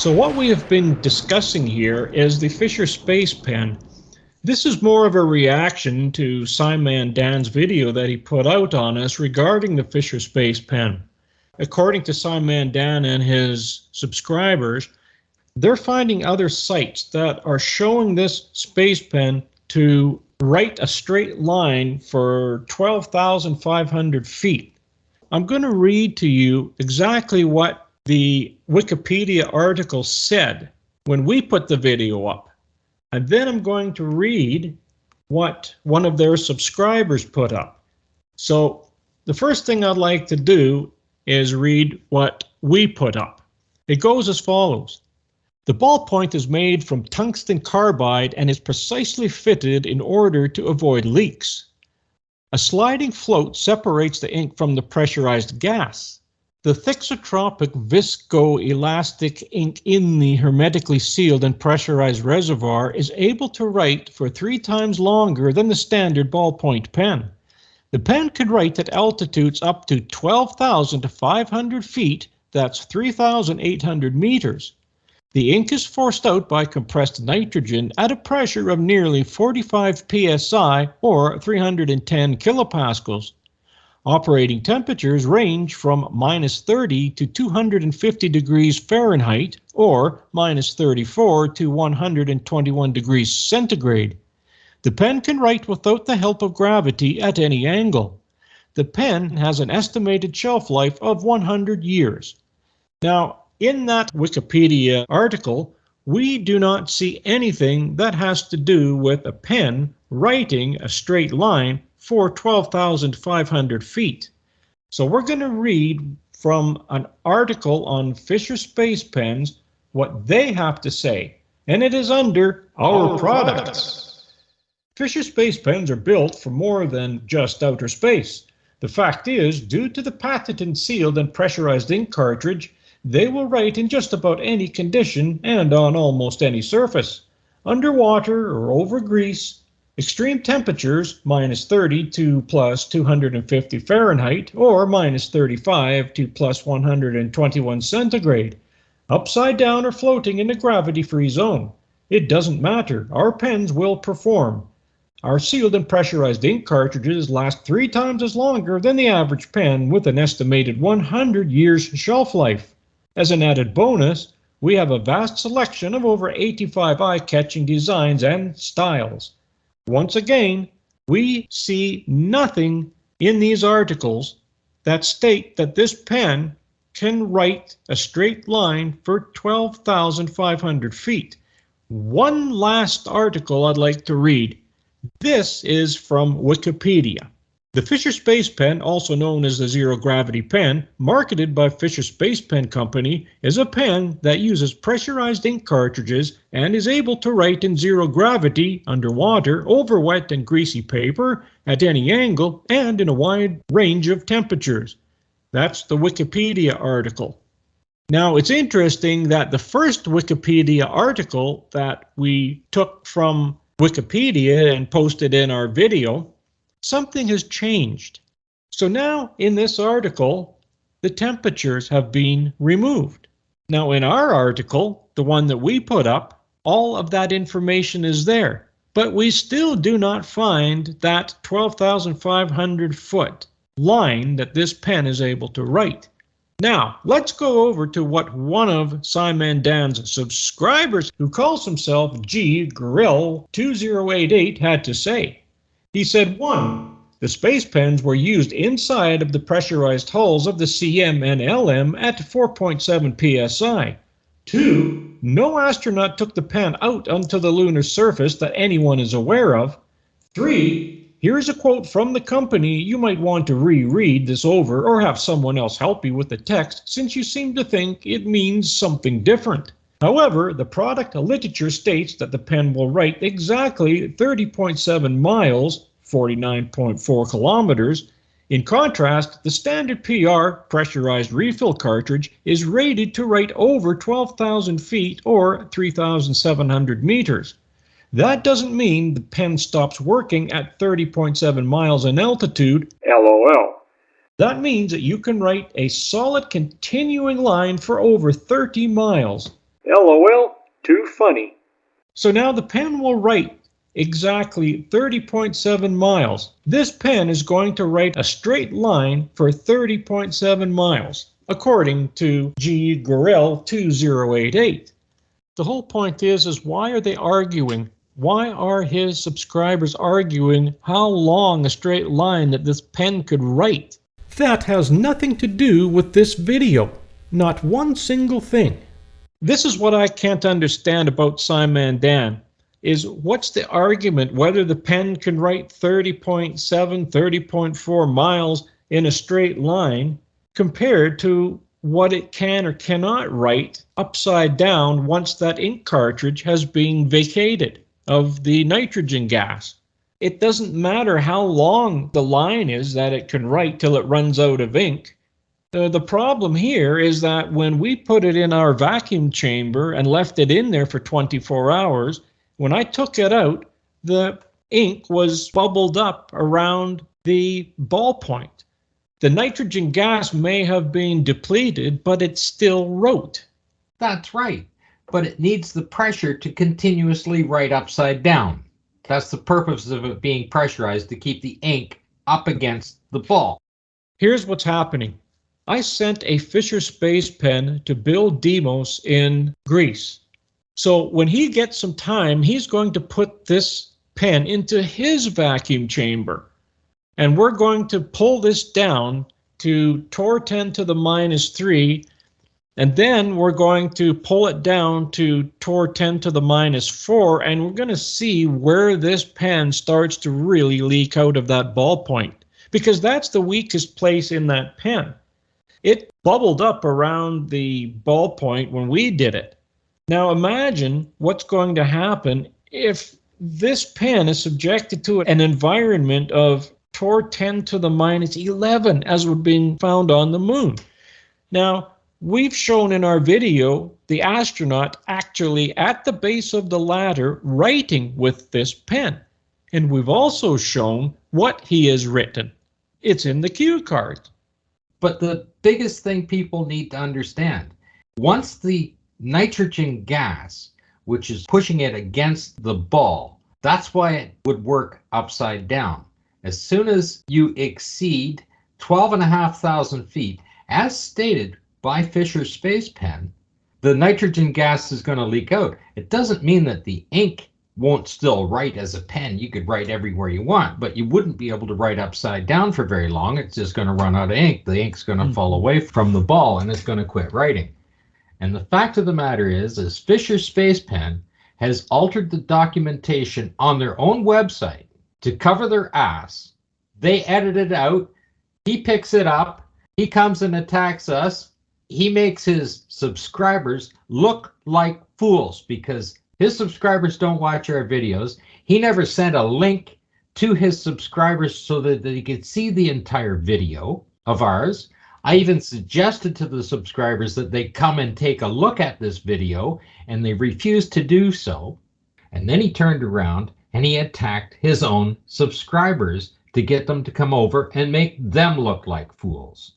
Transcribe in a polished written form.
So what we have been discussing here is the Fisher Space Pen. This is more of a reaction to SciMan'Dan's video that he put out on us regarding the Fisher Space Pen. According to SciMan'Dan and his subscribers, they're finding other sites that are showing this space pen to write a straight line for 12,500 feet. I'm going to read to you exactly what the Wikipedia article said when we put the video up. And then I'm going to read what one of their subscribers put up. So the first thing I'd like to do is read what we put up. It goes as follows. The ballpoint is made from tungsten carbide and is precisely fitted in order to avoid leaks. A sliding float separates the ink from the pressurized gas. The thixotropic viscoelastic ink in the hermetically sealed and pressurized reservoir is able to write for 3 times longer than the standard ballpoint pen. The pen can write at altitudes up to 12,500 feet, that's 3,800 meters. The ink is forced out by compressed nitrogen at a pressure of nearly 45 psi or 310 kilopascals. Operating temperatures range from -30 to 250 degrees Fahrenheit or -34 to 121 degrees centigrade. The pen can write without the help of gravity at any angle. The pen has an estimated shelf life of 100 years. Now, in that Wikipedia article, we do not see anything that has to do with a pen writing a straight line for 12,500 feet. So we're going to read from an article on Fisher Space Pens what they have to say, and it is under Our Products. Fisher Space Pens are built for more than just outer space. The fact is, due to the patented sealed and pressurized ink cartridge, they will write in just about any condition and on almost any surface. Underwater or over grease, extreme temperatures, -30 to +250 Fahrenheit or -35 to +121 centigrade. Upside down or floating in the gravity-free zone. It doesn't matter, our pens will perform. Our sealed and pressurized ink cartridges last 3 times as longer than the average pen with an estimated 100 years shelf life. As an added bonus, we have a vast selection of over 85 eye-catching designs and styles. Once again, we see nothing in these articles that state that this pen can write a straight line for 12,500 feet. One last article I'd like to read. This is from Wikipedia. The Fisher Space Pen, also known as the Zero Gravity Pen, marketed by Fisher Space Pen Company, is a pen that uses pressurized ink cartridges and is able to write in zero gravity, underwater, over wet and greasy paper, at any angle, and in a wide range of temperatures. That's the Wikipedia article. Now, it's interesting that the first Wikipedia article that we took from Wikipedia and posted in our video, something has changed. So now in this article, the temperatures have been removed. Now in our article, the one that we put up, all of that information is there, but we still do not find that 12,500 foot line that this pen is able to write. Now, let's go over to what one of SciMan'Dan's subscribers, who calls himself G-Grill2088, had to say. He said, 1. The space pens were used inside of the pressurized hulls of the CM and LM at 4.7 psi. 2. No astronaut took the pen out onto the lunar surface that anyone is aware of. 3. Here's a quote from the company. You might want to reread this over or have someone else help you with the text since you seem to think it means something different. However, the product literature states that the pen will write exactly 30.7 miles, 49.4 kilometers. In contrast, the standard PR pressurized refill cartridge is rated to write over 12,000 feet or 3,700 meters. That doesn't mean the pen stops working at 30.7 miles in altitude, LOL. That means that you can write a solid continuing line for over 30 miles. LOL, too funny. So now the pen will write exactly 30.7 miles. This pen is going to write a straight line for 30.7 miles, according to G. Gorell 2088. The whole point is why are they arguing? Why are his subscribers arguing how long a straight line that this pen could write? That has nothing to do with this video. Not one single thing. This is what I can't understand about SciMan'Dan, is what's the argument whether the pen can write 30.7, 30.4 miles in a straight line compared to what it can or cannot write upside down once that ink cartridge has been vacated of the nitrogen gas. It doesn't matter how long the line is that it can write till it runs out of ink. The problem here is that when we put it in our vacuum chamber and left it in there for 24 hours, when I took it out, the ink was bubbled up around the ballpoint. The nitrogen gas may have been depleted, but it still wrote. That's right, but it needs the pressure to continuously write upside down. That's the purpose of it being pressurized, to keep the ink up against the ball. Here's what's happening. I sent a Fisher Space Pen to Bill Demos in Greece. So when he gets some time, he's going to put this pen into his vacuum chamber. And we're going to pull this down to torr 10 to the minus 3, and then we're going to pull it down to torr 10 to the minus 4, and we're going to see where this pen starts to really leak out of that ballpoint, because that's the weakest place in that pen. It bubbled up around the ballpoint when we did it. Now imagine what's going to happen if this pen is subjected to an environment of torr 10 to the minus 11, as would be found on the moon. Now, we've shown in our video the astronaut actually at the base of the ladder writing with this pen. And we've also shown what he has written. It's in the cue card. But the biggest thing people need to understand, once the nitrogen gas, which is pushing it against the ball, that's why it would work upside down. As soon as you exceed 12,500 feet, as stated by Fisher Space Pen, the nitrogen gas is going to leak out. It doesn't mean that the ink won't still write as a pen. You could write everywhere you want, but you wouldn't be able to write upside down for very long. It's just going to run out of ink. The ink's going to fall away from the ball and it's going to quit writing. And the fact of the matter is Fisher Space Pen has altered the documentation on their own website to cover their ass. They edit it out. He picks it up. He comes and attacks us. He makes his subscribers look like fools because his subscribers don't watch our videos. He never sent a link to his subscribers so that they could see the entire video of ours. I even suggested to the subscribers that they come and take a look at this video, and they refused to do so. And then he turned around and he attacked his own subscribers to get them to come over and make them look like fools.